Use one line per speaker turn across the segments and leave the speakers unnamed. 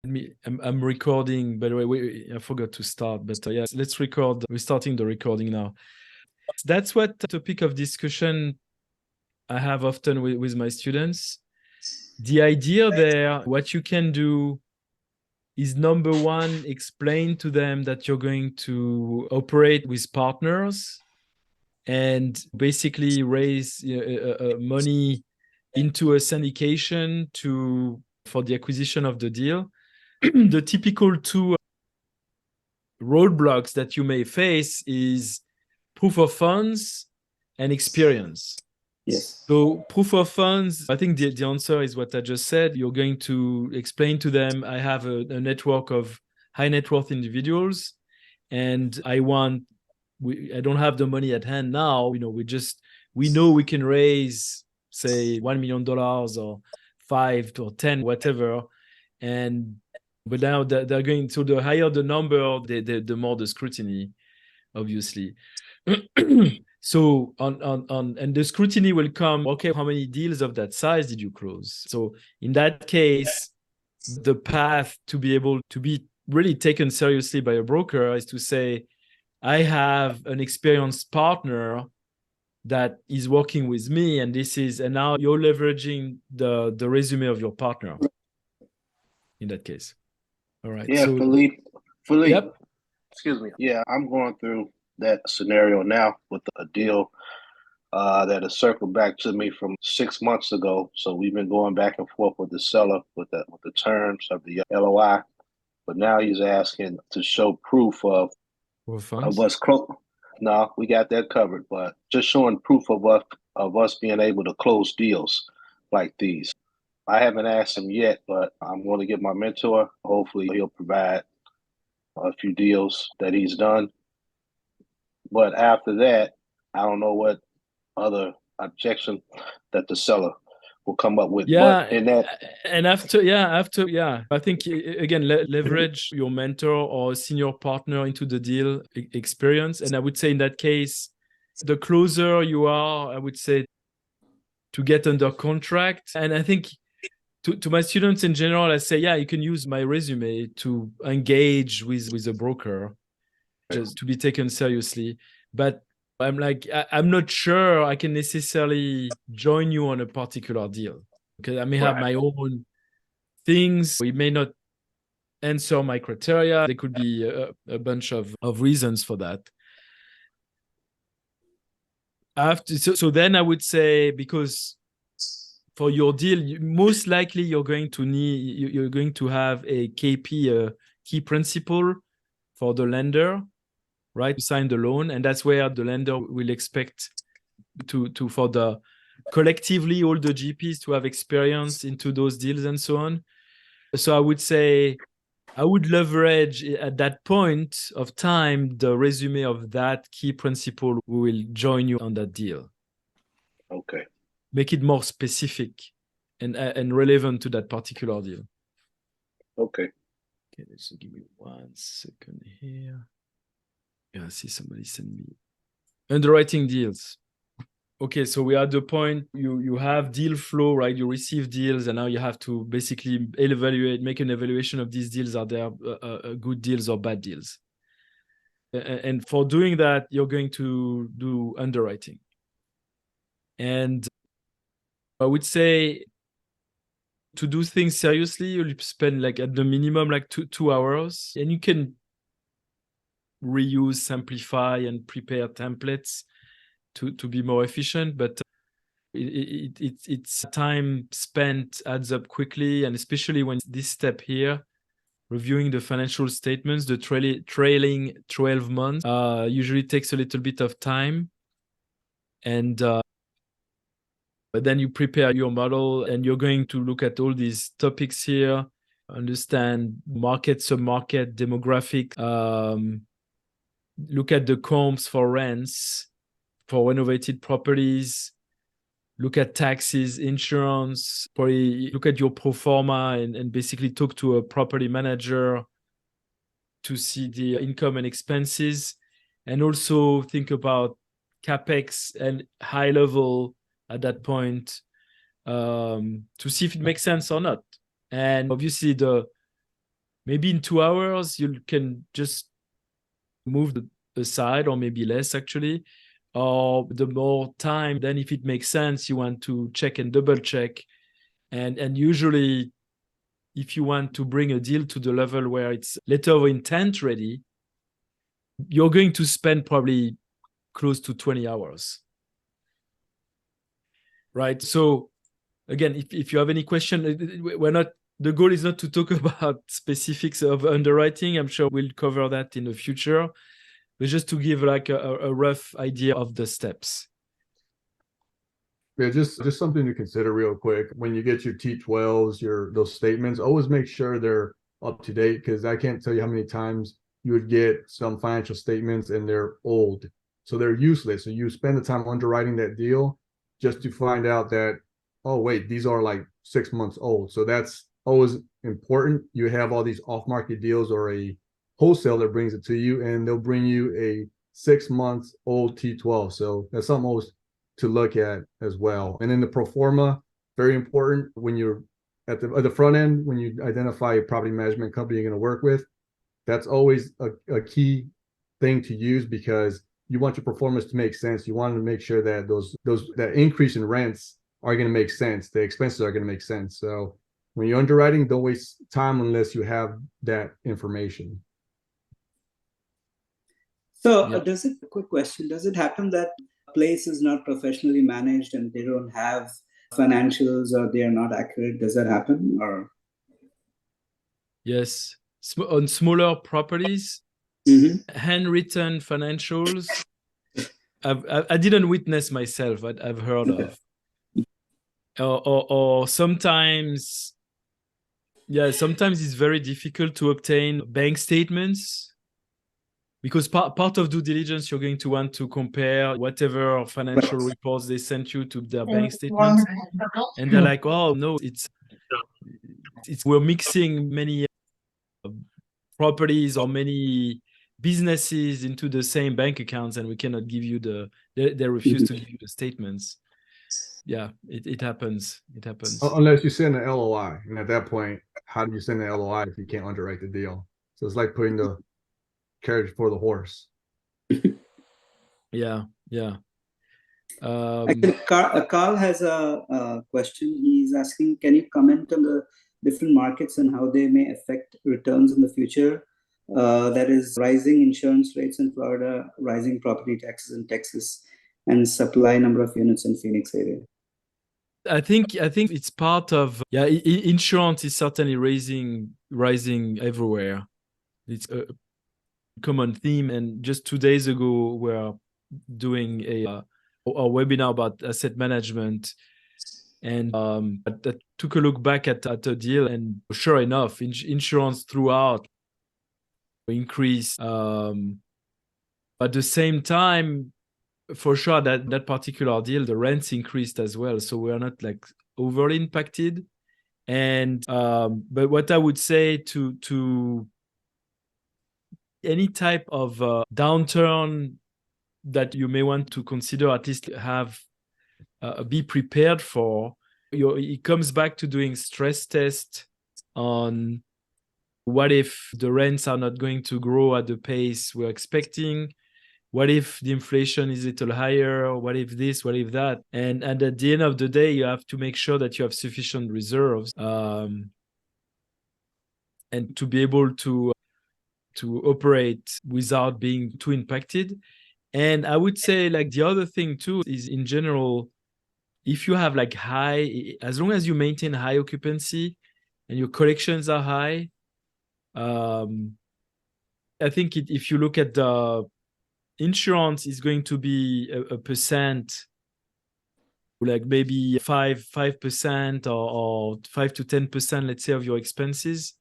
I'm recording, by the way. I forgot to start, but yeah, let's record. We're starting the recording now. That's what topic of discussion I have often with my students. The idea there, what you can do is, number one, explain to them that you're going to operate with partners and basically raise money into a syndication for the acquisition of the deal. The typical two roadblocks that you may face is proof of funds and experience.
Yes.
So proof of funds, I think the answer is what I just said. You're going to explain to them, I have a network of high net worth individuals, and I don't have the money at hand now. We know we can raise, say, $1 million or 5 or 10, whatever. But now they're going, so the higher the number, the more the scrutiny, obviously. So and the scrutiny will come, okay, how many deals of that size did you close? So in that case, the path to be able to be really taken seriously by a broker is to say, I have an experienced partner that is working with me, and now you're leveraging the resume of your partner in that case. All right.
Yeah,
So
Philippe.
yep.
Excuse me. Yeah, I'm going through that scenario now with a deal that has circled back to me from 6 months ago. So we've been going back and forth with the seller with the terms of the LOI, but now he's asking to show proof of
Funds.
us. No, we got that covered, but just showing proof of us being able to close deals like these. I haven't asked him yet, but I'm going to get my mentor. Hopefully, he'll provide a few deals that he's done. But after that, I don't know what other objection that the seller will come up with.
Yeah,
But in that,
and after, I think again, leverage your mentor or senior partner into the deal experience. And I would say in that case, the closer you are, I would say, to get under contract. And I think to my students in general, I say, yeah, you can use my resume to engage with a broker, just to be taken seriously. But I'm like, I'm not sure I can necessarily join you on a particular deal, because I may have my own things. We may not answer my criteria. There could be a bunch of reasons for that. So then I would say, because for your deal, most likely you're going to have a KP, a key principal for the lender, right, to sign the loan. And that's where the lender will expect for the collectively all the GPs to have experience into those deals and so on. So I would say I would leverage at that point of time the resume of that key principal who will join you on that deal.
okay.
Make it more specific and relevant to that particular deal.
Okay.
Okay, so give me 1 second here. Yeah, I see somebody send me underwriting deals. Okay, so we are at the point you have deal flow, right? You receive deals, and now you have to basically make an evaluation of these deals. Are they good deals or bad deals? And for doing that, you're going to do underwriting. And I would say, to do things seriously, you'll spend like at the minimum like 2 hours, and you can reuse, simplify, and prepare templates to be more efficient. But it's time spent adds up quickly, and especially when this step here, reviewing the financial statements, the trailing 12 months, usually takes a little bit of time. And but then you prepare your model, and you're going to look at all these topics here, understand market, submarket, demographic, look at the comps for rents for renovated properties, look at taxes, insurance, probably look at your pro forma, and basically talk to a property manager to see the income and expenses, and also think about capex and high level at that point, to see if it makes sense or not. And obviously the maybe in 2 hours you can just move aside, or maybe less actually. Or the more time, then if it makes sense, you want to check and double check. And usually, if you want to bring a deal to the level where it's letter of intent ready, you're going to spend probably close to 20 hours. Right? So again, if you have any question, the goal is not to talk about specifics of underwriting. I'm sure we'll cover that in the future, but just to give like a rough idea of the steps.
Yeah, just something to consider real quick. When you get your T12s, those statements, always make sure they're up to date, because I can't tell you how many times you would get some financial statements and they're old. So they're useless. So you spend the time underwriting that deal just to find out that, oh, wait, these are like 6 months old. So that's always important. You have all these off-market deals, or a wholesaler brings it to you and they'll bring you a 6 months old T12. So that's something always to look at as well. And then the pro forma, very important when you're at the front end, when you identify a property management company you're going to work with. That's always a key thing to use, because you want your performance to make sense. You want to make sure that that increase in rents are going to make sense. The expenses are going to make sense. So when you're underwriting, don't waste time unless you have that information.
So quick question, does it happen that place is not professionally managed and they don't have financials, or they are not accurate? Does that happen? Or
yes, on smaller properties, handwritten financials, I didn't witness myself, but I've heard of. Or sometimes it's very difficult to obtain bank statements, because part of due diligence, you're going to want to compare whatever financial reports they sent you to their bank statements. And they're like, oh, no, it's we're mixing many properties or many businesses into the same bank accounts, and we cannot give you they refuse to give you the statements. Yeah, it happens. It happens.
Unless you send an LOI. And at that point, how do you send an LOI if you can't underwrite the deal? So it's like putting the carriage before the horse.
Yeah.
Carl has a question. He's asking, can you comment on the different markets and how they may affect returns in the future? That is, rising insurance rates in Florida, rising property taxes in Texas, and supply number of units in Phoenix area.
I think it's part of insurance is certainly rising everywhere. It's a common theme, and just 2 days ago we're doing a webinar about asset management, and that took a look back at a deal, and sure enough, insurance throughout increased. At the same time, for sure, that particular deal, the rents increased as well. So we're not like overly impacted. And but what I would say to any type of downturn that you may want to consider, at least have be prepared for, it comes back to doing stress test on what if the rents are not going to grow at the pace we're expecting. What if the inflation is a little higher? What if this? What if that? And at the end of the day, you have to make sure that you have sufficient reserves and to be able to operate without being too impacted. And I would say, like, the other thing too is, in general, if you have like as long as you maintain high occupancy and your collections are high, I think if you look at the insurance, is going to be a percent, like maybe 5% or 5 to 10%, let's say, of your expenses.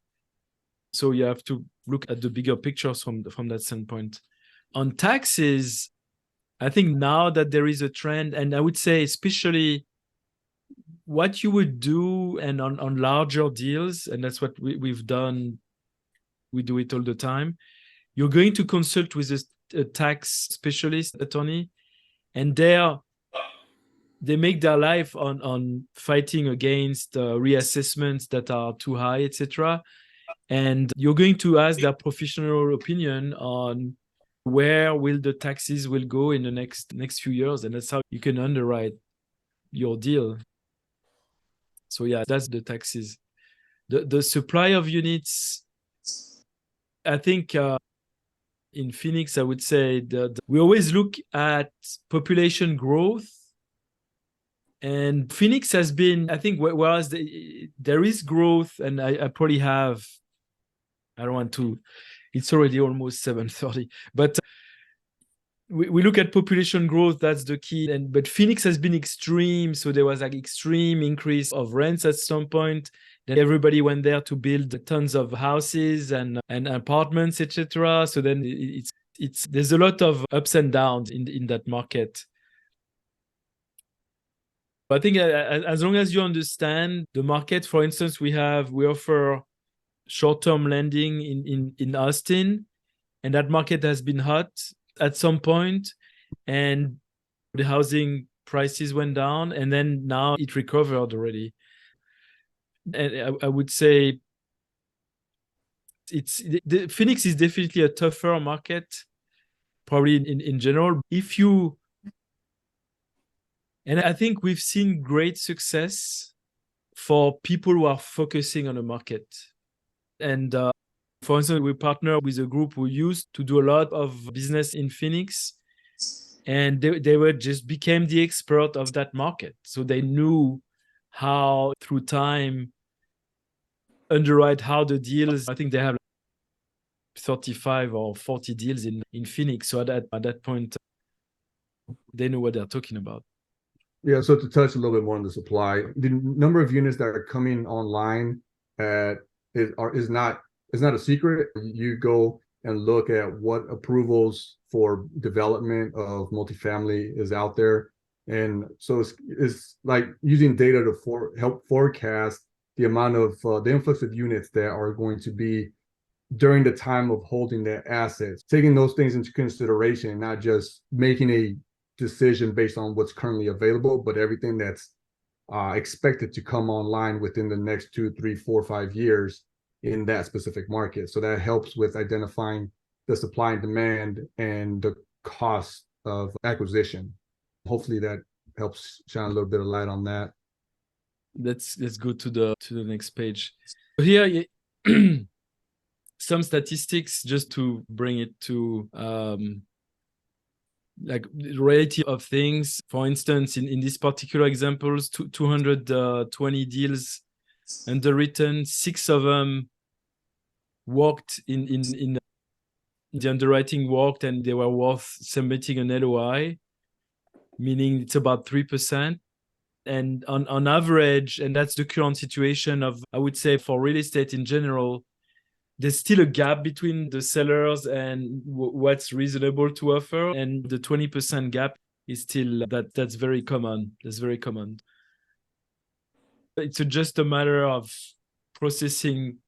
So you have to look at the bigger pictures from that standpoint. On taxes, I think now that there is a trend, and I would say especially what you would do, and on larger deals, and that's what we've done. We do it all the time. You're going to consult with a tax specialist attorney, and they make their life on fighting against reassessments that are too high, etc. and you're going to ask their professional opinion on where will the taxes will go in the next few years, and that's how you can underwrite your deal. So yeah, that's the taxes. The supply of units, I think in Phoenix, I would say that we always look at population growth. And Phoenix has been, I think, whereas there is growth, and I probably have, I don't want to, it's already almost 7:30, but we look at population growth, that's the key. But Phoenix has been extreme. So there was like extreme increase of rents at some point. Then everybody went there to build tons of houses and apartments, etc. So then there's a lot of ups and downs in that market. I think as long as you understand the market, for instance, we offer short-term lending in Austin, and that market has been hot at some point, and the housing prices went down, and then now it recovered already. And I would say Phoenix is definitely a tougher market, probably in general. And I think we've seen great success for people who are focusing on a market. And for instance, we partner with a group who used to do a lot of business in Phoenix, and they were just became the expert of that market. So they knew how, through time, underwrite how the deals. I think they have 35 or 40 deals in Phoenix. So at that point, they know what they're talking about.
Yeah, so to touch a little bit more on the supply, the number of units that are coming online is not a secret. You go and look at what approvals for development of multifamily is out there, and so it's like using data to help forecast the amount of the influx of units that are going to be during the time of holding their assets, taking those things into consideration, not just making a decision based on what's currently available, but everything that's expected to come online within the next 2, 3, 4, 5 years in that specific market. So that helps with identifying the supply and demand and the cost of acquisition. Hopefully that helps shine a little bit of light on that.
Let's go to the next page. Here, some statistics just to bring it to like the reality of things. For instance, in these particular examples, 220 deals underwritten, 6 of them worked in the underwriting worked, and they were worth submitting an LOI, meaning it's about 3%. And on average, and that's the current situation of, I would say, for real estate in general, there's still a gap between the sellers and what's reasonable to offer, and the 20% gap is still that's very common. That's very common. It's just a matter of processing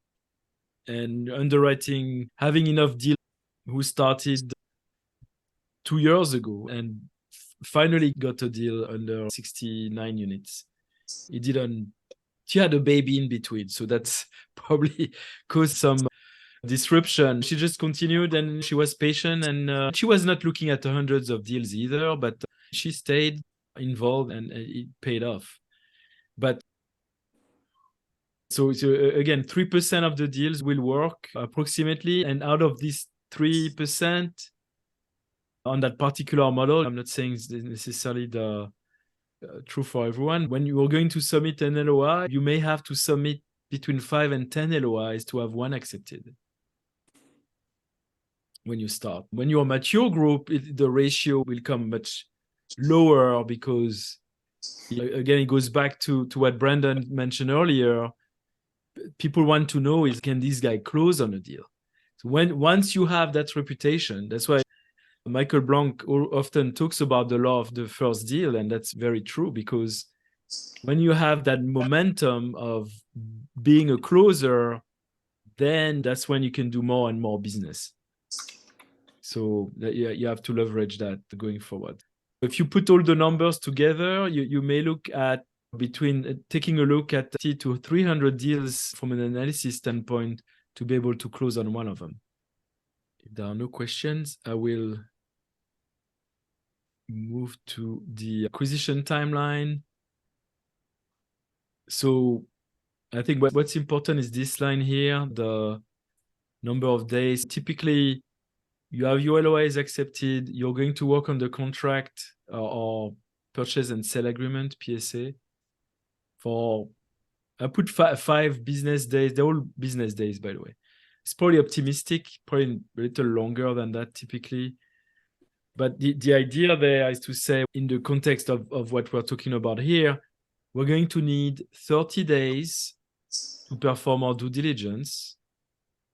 and underwriting, having enough deals who started 2 years ago and finally got a deal under 69 units. She had a baby in between, so that's probably caused some disruption. She just continued, and she was patient, and she was not looking at hundreds of deals either, but she stayed involved, and it paid off. But so again, 3% of the deals will work approximately, and out of this 3% on that particular model, I'm not saying it's necessarily the true for everyone. When you are going to submit an LOI, you may have to submit between 5 and 10 LOIs to have one accepted when you start. When you're a mature group, the ratio will come much lower, because again, it goes back to what Brandon mentioned earlier. People want to know is, can this guy close on a deal? So once you have that reputation, that's why Michael Blank often talks about the law of the first deal, and that's very true, because when you have that momentum of being a closer, then that's when you can do more and more business. So you have to leverage that going forward. If you put all the numbers together, you may look at taking a look at 200 to 300 deals from an analysis standpoint to be able to close on one of them. If there are no questions, I will move to the acquisition timeline. So I think what's important is this line here, the number of days. Typically, you have your LOIs accepted, you're going to work on the contract or purchase and sale agreement, PSA, for, I put 5 business days. They're all business days, by the way. It's probably optimistic, probably a little longer than that typically. But the idea there is to say, in the context of what we're talking about here, we're going to need 30 days to perform our due diligence,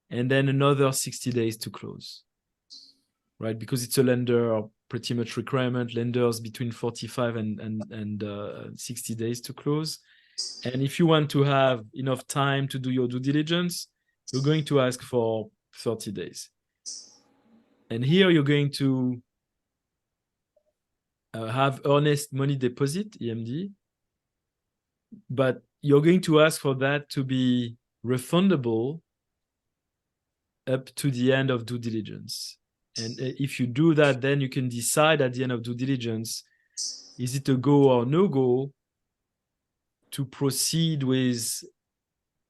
and then another 60 days to close, right? Because it's a lender pretty much requirement, lenders between 45 and 60 days to close. And if you want to have enough time to do your due diligence, you're going to ask for 30 days. And here you're going to have earnest money deposit, EMD, but you're going to ask for that to be refundable up to the end of due diligence. And if you do that, then you can decide at the end of due diligence, is it a go or no go to proceed with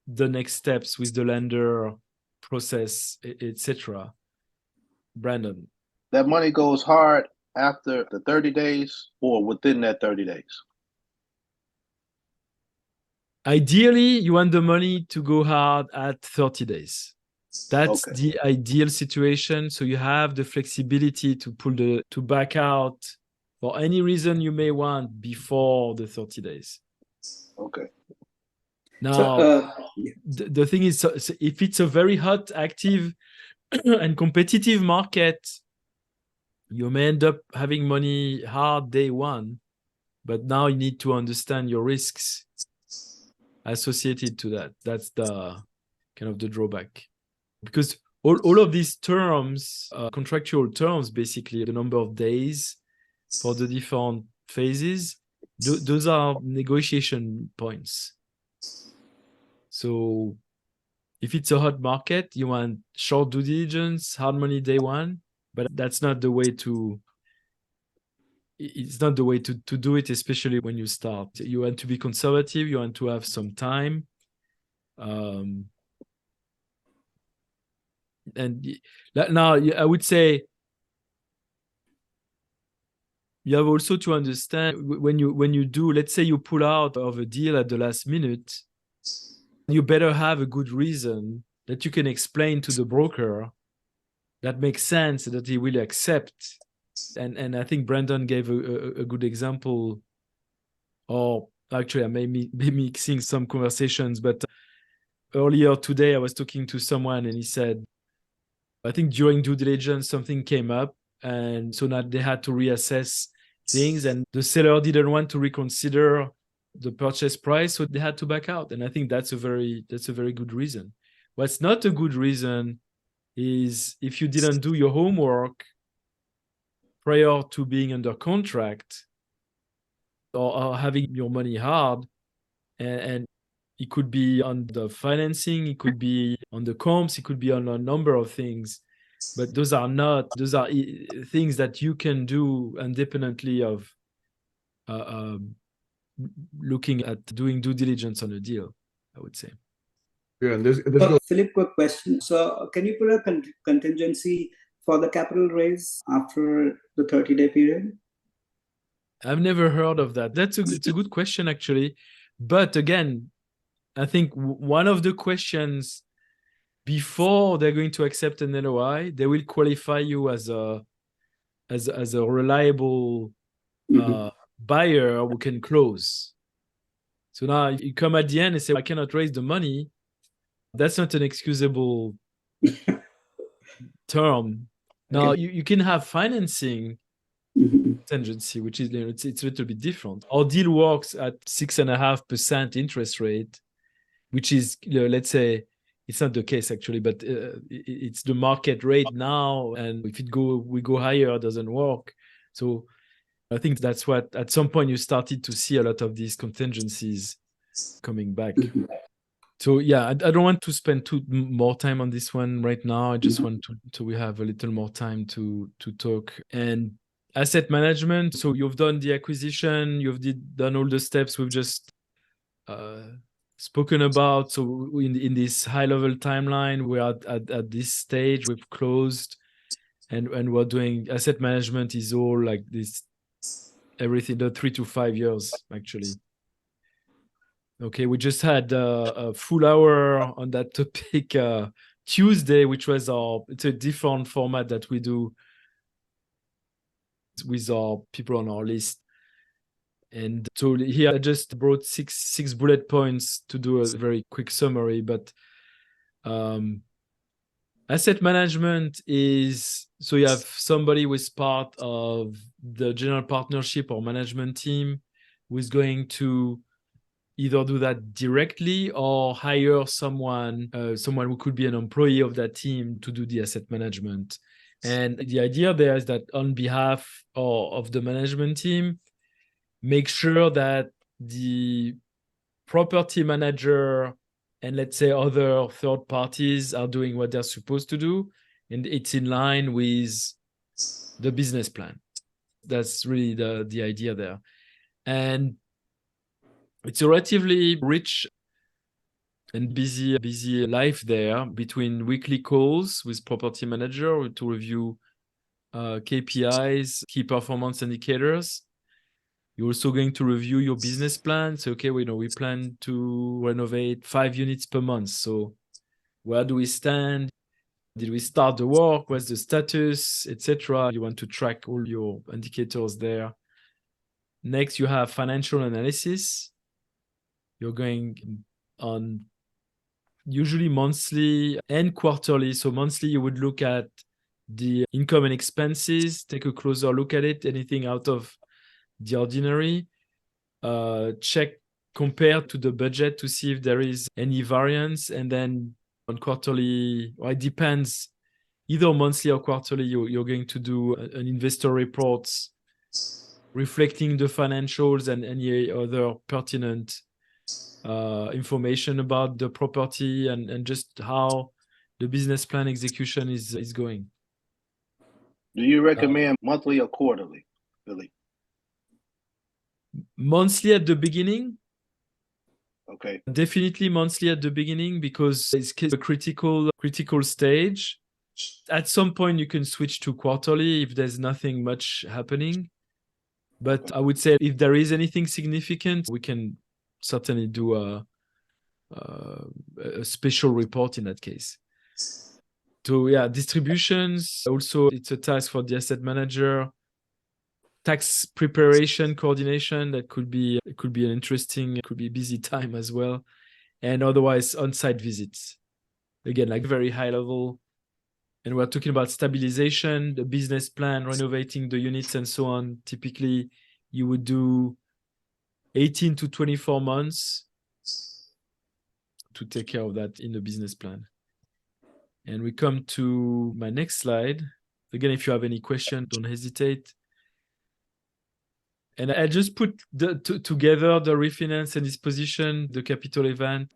the next steps with the lender process, etc. Brandon.
That money goes hard after the 30 days or within that 30 days?
Ideally, you want the money to go hard at 30 days. That's
Okay.
the ideal situation. So you have the flexibility to back out for any reason you may want before the 30 days.
Okay.
Now, the thing is, so if it's a very hot, active, and competitive market, you may end up having money hard day one, but now you need to understand your risks associated to that. That's the kind of the drawback. Because all of these terms, contractual terms, basically, the number of days for the different phases, those are negotiation points. So if it's a hot market, you want short due diligence, hard money day one, but that's not the way to, it's not the way to do it, especially when you start. You want to be conservative, you want to have some time. And now I would say you have also to understand when you do, let's say you pull out of a deal at the last minute, you better have a good reason that you can explain to the broker that makes sense, that he will accept. And I think Brandon gave a good example, or actually I may be mixing some conversations, but earlier today I was talking to someone and he said, I think during due diligence something came up, and so now they had to reassess things, and the seller didn't want to reconsider the purchase price, so they had to back out. And I think that's a very good reason. What's not a good reason is if you didn't do your homework prior to being under contract or having your money hard, and it could be on the financing, it could be on the comps, it could be on a number of things, but those are things that you can do independently of looking at doing due diligence on a deal, I would say.
Yeah, and this
Philip, quick question. So can you put a contingency for the capital raise after the 30-day period?
I've never heard of that. It's a good question, actually. But again, I think one of the questions before they're going to accept an LOI, they will qualify you as a reliable buyer who can close. So now you come at the end and say, I cannot raise the money. That's not an excusable term. Now you can have financing contingency, which is it's a little bit different. Our deal works at 6.5% interest rate, which is, let's say, it's not the case actually, but it's the market rate now. And if we go higher, it doesn't work. So I think that's what, at some point, you started to see a lot of these contingencies coming back. So yeah, I don't want to spend more time on this one right now. I just want to we have a little more time to talk. And asset management. So you've done the acquisition, done all the steps we've just spoken about. So in this high level timeline, we're at this stage. We've closed, and we're doing asset management is all like this, everything, the 3 to 5 years actually. Okay, we just had a full hour on that topic Tuesday, which was it's a different format that we do with our people on our list. And so here I just brought six bullet points to do a very quick summary. But asset management is, so you have somebody who is part of the general partnership or management team who is going to either do that directly or hire someone who could be an employee of that team to do the asset management. And the idea there is that on behalf of the management team, make sure that the property manager and let's say other third parties are doing what they're supposed to do, and it's in line with the business plan. That's really the idea there. And it's a relatively rich and busy life there between weekly calls with property manager to review KPIs, key performance indicators. You're also going to review your business plan. So, okay, we plan to renovate 5 units per month. So where do we stand? Did we start the work? What's the status, etc.? You want to track all your indicators there. Next, you have financial analysis. You're going on usually monthly and quarterly. So monthly, you would look at the income and expenses, take a closer look at it, anything out of the ordinary, check, compare to the budget to see if there is any variance. And then on quarterly, well, it depends, either monthly or quarterly, you're going to do an investor report reflecting the financials and any other pertinent information about the property and just how the business plan execution is going.
Do you recommend monthly or quarterly, Billy?
Monthly at the beginning.
Okay.
Definitely monthly at the beginning because it's a critical stage. At some point, you can switch to quarterly if there's nothing much happening. But I would say if there is anything significant, we can certainly do a special report in that case. So yeah, distributions. Also, it's a task for the asset manager. Tax preparation, coordination, that could be an interesting, could be busy time as well. And otherwise, on-site visits. Again, like very high level. And we're talking about stabilization, the business plan, renovating the units and so on. Typically, you would do 18 to 24 months to take care of that in the business plan. And we come to my next slide. Again, if you have any questions, don't hesitate. And I just put together the refinance and disposition, the capital event.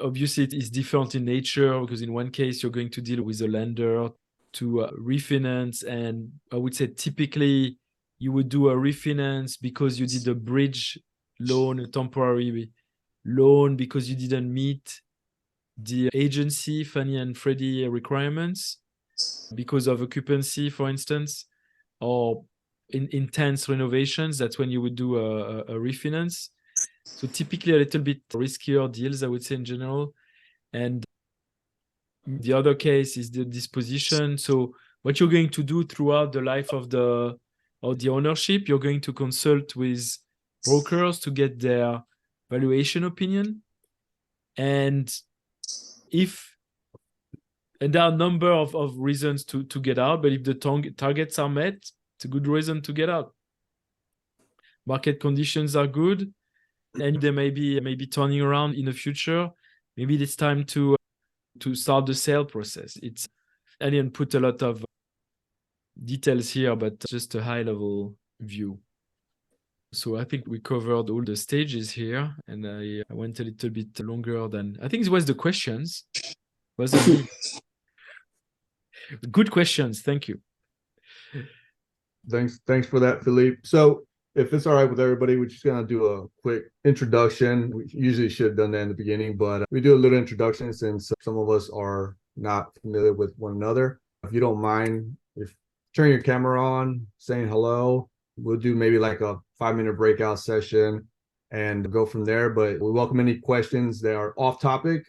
Obviously, it is different in nature because in one case, you're going to deal with a lender to refinance. And I would say typically you would do a refinance because you did a bridge loan, a temporary loan, because you didn't meet the agency, Fannie and Freddie requirements because of occupancy, for instance, or intense renovations. That's when you would do a refinance. So typically a little bit riskier deals, I would say, in general. And the other case is the disposition. So what you're going to do throughout the life of the ownership, you're going to consult with brokers to get their valuation opinion. And there are a number of reasons to get out, but if the targets are met, it's a good reason to get out. Market conditions are good, and they may be turning around in the future. Maybe it's time to start the sale process. I didn't put a lot of details here, but just a high level view. So I think we covered all the stages here, and I went a little bit longer than I think it was the questions. Wasn't me. Good questions. Thank you.
Thanks for that, Philippe. So if it's all right with everybody, we're just gonna do a quick introduction. We usually should have done that in the beginning, but we do a little introduction since some of us are not familiar with one another. If you don't mind, if turn your camera on, saying hello, we'll do maybe like a 5-minute breakout session and go from there. But we welcome any questions that are off topic.